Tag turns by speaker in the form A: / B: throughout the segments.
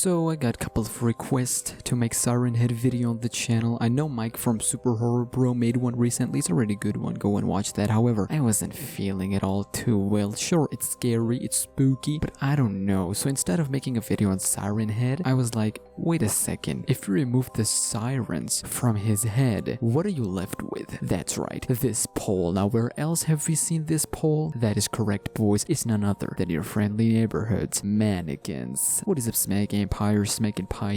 A: So I got a couple of requests to make Siren-Head video on the channel. I know Mike from Super Horror Bro made one recently. It's a really good one. Go and watch that. However, I wasn't feeling it all too well. Sure, it's scary, it's spooky, but I don't know. So instead of making a video on Siren-Head, I was like, wait a second. If you remove the sirens from his head, what are you left with? That's right, this pole. Now, where else have we seen this pole? That is correct, boys. It's none other than your friendly neighborhoods, Mannequins. What is up, SmackNPie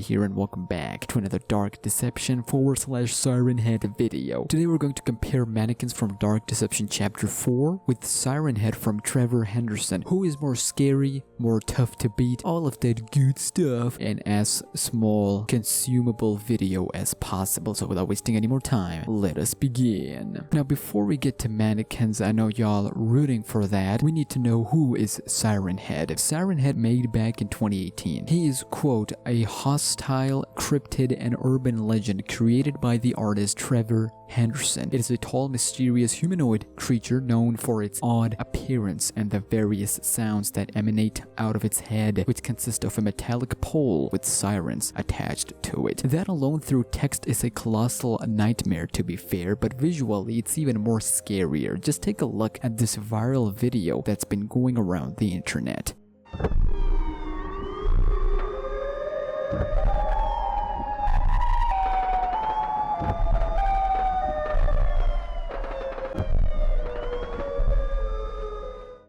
A: here, and welcome back to another Dark Deception /Siren-Head video. Today we're going to compare Mannequins from Dark Deception Chapter 4 with Siren-Head from Trevor Henderson. Who is more scary, more tough to beat, all of that good stuff, and as small, consumable video as possible. So without wasting any more time, let us begin. Now, before we get to Mannequins, I know y'all rooting for that. We need to know who is Siren-Head. Siren-Head made back in 2018. He is, quote, a hostile, cryptid, and urban legend created by the artist Trevor Henderson. It is a tall, mysterious humanoid creature known for its odd appearance and the various sounds that emanate out of its head, which consist of a metallic pole with sirens attached to it. That alone through text is a colossal nightmare, to be fair, but visually it's even more scarier. Just take a look at this viral video that's been going around the internet.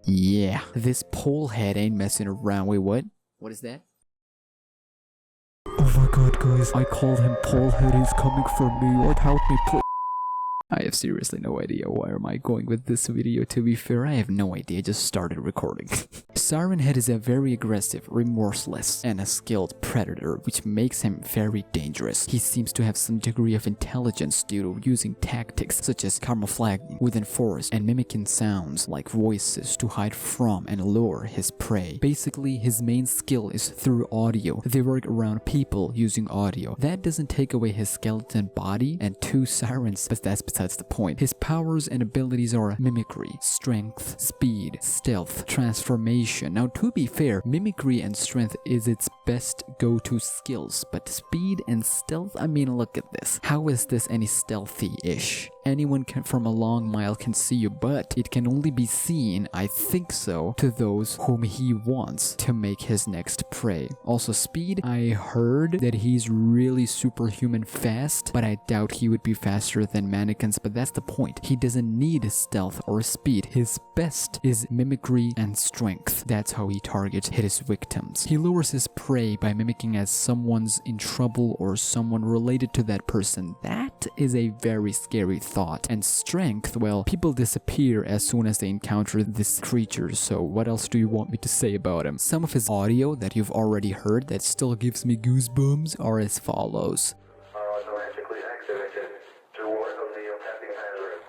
A: Yeah, this pole head ain't messing around. Wait, what? What is that? Oh my god, guys, I called him Polehead. He's coming for me. Lord, help me, please. I have seriously no idea where am I going with this video. To be fair, I have no idea. I just started recording. Siren-Head is a very aggressive, remorseless, and a skilled predator, which makes him very dangerous. He seems to have some degree of intelligence due to using tactics such as camouflaging within forests and mimicking sounds like voices to hide from and lure his prey. Basically, his main skill is through audio. They work around people using audio. That doesn't take away his skeleton body and two sirens, but that's besides the point. His powers and abilities are mimicry, strength, speed, stealth, transformation. Now, to be fair, mimicry and strength is its best go-to skills, but speed and stealth, I mean, look at this. How is this any stealthy-ish? Anyone from a long mile can see you, but it can only be seen, I think so, to those whom he wants to make his next prey. Also, speed, I heard that he's really superhuman fast, but I doubt he would be faster than Mannequins, but that's the point. He doesn't need stealth or speed. His best is mimicry and strength. That's how he targets his victims. He lures his prey by mimicking as someone's in trouble or someone related to that person. That is a very scary thought. And strength, well, people disappear as soon as they encounter this creature, so what else do you want me to say about him? Some of his audio that you've already heard that still gives me goosebumps are as follows.
B: Automatically activated to work on the tapping hazard.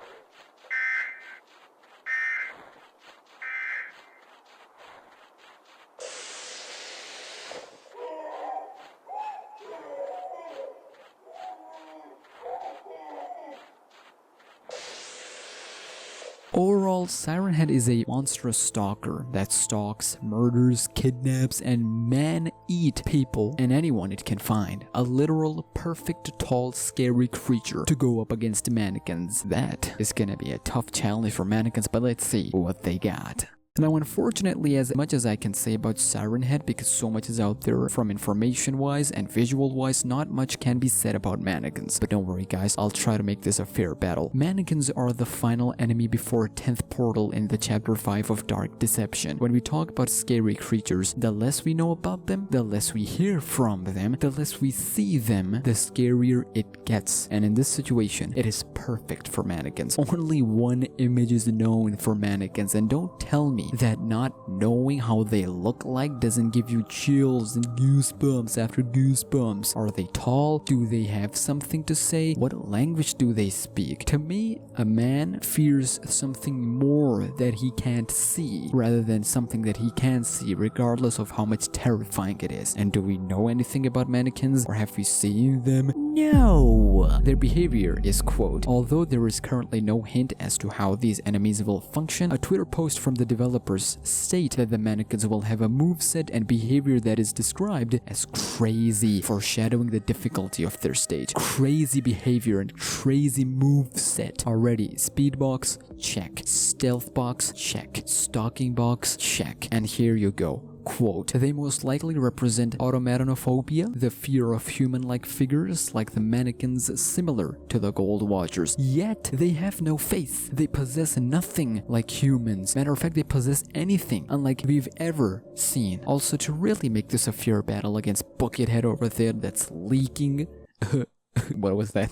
A: Overall, Siren-Head is a monstrous stalker that stalks, murders, kidnaps, and man-eat people and anyone it can find. A literal, perfect, tall, scary creature to go up against Mannequins. That is gonna be a tough challenge for Mannequins, but let's see what they got. Now, unfortunately, as much as I can say about Siren-Head, because so much is out there from information-wise and visual-wise, not much can be said about Mannequins. But don't worry, guys, I'll try to make this a fair battle. Mannequins are the final enemy before 10th portal in the Chapter 5 of Dark Deception. When we talk about scary creatures, the less we know about them, the less we hear from them, the less we see them, the scarier it gets. And in this situation, it is perfect for Mannequins. Only one image is known for Mannequins, and don't tell me that not knowing how they look like doesn't give you chills and goosebumps after goosebumps. Are they tall? Do they have something to say? What language do they speak? To me, a man fears something more that he can't see rather than something that he can see, regardless of how much terrifying it is. And do we know anything about Mannequins, or have we seen them? No! Their behavior is, quote, although there is currently no hint as to how these enemies will function, a Twitter post from the developers state that the mannequins will have a moveset and behavior that is described as crazy, foreshadowing the difficulty of their stage. Crazy behavior and crazy moveset. Already, speedbox, check. Stealth box, check. Stalking box, check. And here you go. Quote, they most likely represent automatonophobia, the fear of human-like figures like the mannequins similar to the Gold Watchers. Yet, they have no face. They possess nothing like humans. Matter of fact, they possess anything unlike we've ever seen. Also, to really make this a fair battle against Buckethead over there that's leaking... What was that?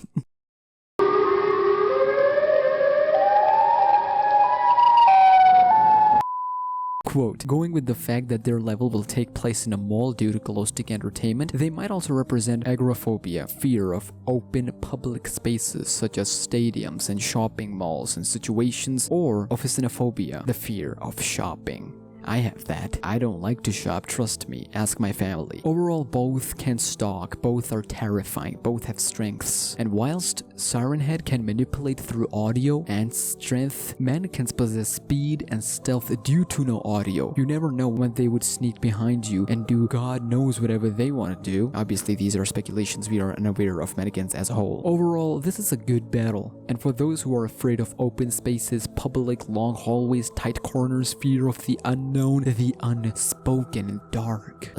A: Quote, going with the fact that their level will take place in a mall due to glow-stick entertainment, they might also represent agoraphobia, fear of open public spaces such as stadiums and shopping malls and situations, or officinophobia, the fear of shopping. I have that. I don't like to shop, trust me, ask my family. Overall, both can stalk, both are terrifying, both have strengths. And whilst SirenHead can manipulate through audio and strength, mannequins possess speed and stealth due to no audio. You never know when they would sneak behind you and do God knows whatever they want to do. Obviously, these are speculations, we are unaware of mannequins as a whole. Overall, this is a good battle. And for those who are afraid of open spaces, public, long hallways, tight corners, fear of the unknown, the unspoken and dark.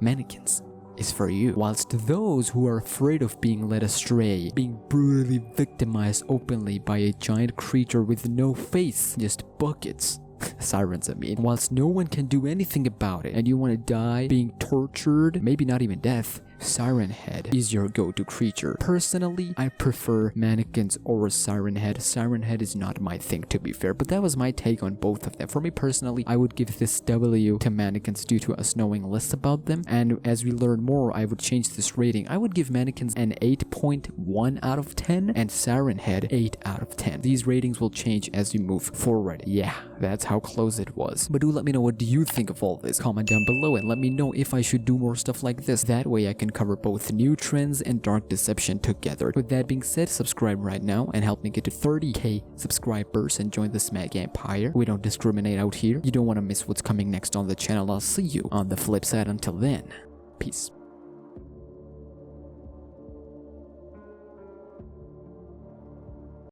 A: Mannequins is for you. Whilst those who are afraid of being led astray, being brutally victimized openly by a giant creature with no face, just buckets. Sirens, I mean. Whilst no one can do anything about it, and you want to die being tortured, maybe not even death, Siren-Head is your go-to creature. Personally, I prefer mannequins over Siren-Head. Siren-Head is not my thing, to be fair, but that was my take on both of them. For me personally, I would give this W to mannequins due to us knowing less about them, and as we learn more, I would change this rating. I would give mannequins an 8.1 out of 10 and Siren-Head 8 out of 10. These ratings will change as we move forward. Yeah, that's how close it was. But do let me know, what do you think of all this? Comment down below and let me know if I should do more stuff like this. That way I can cover both new trends and dark deception together. With that being said, subscribe right now and help me get to 30k subscribers and join the SmackNPie. We don't discriminate out here. You don't want to miss what's coming next on the channel. I'll see you on the flip side. Until then, peace.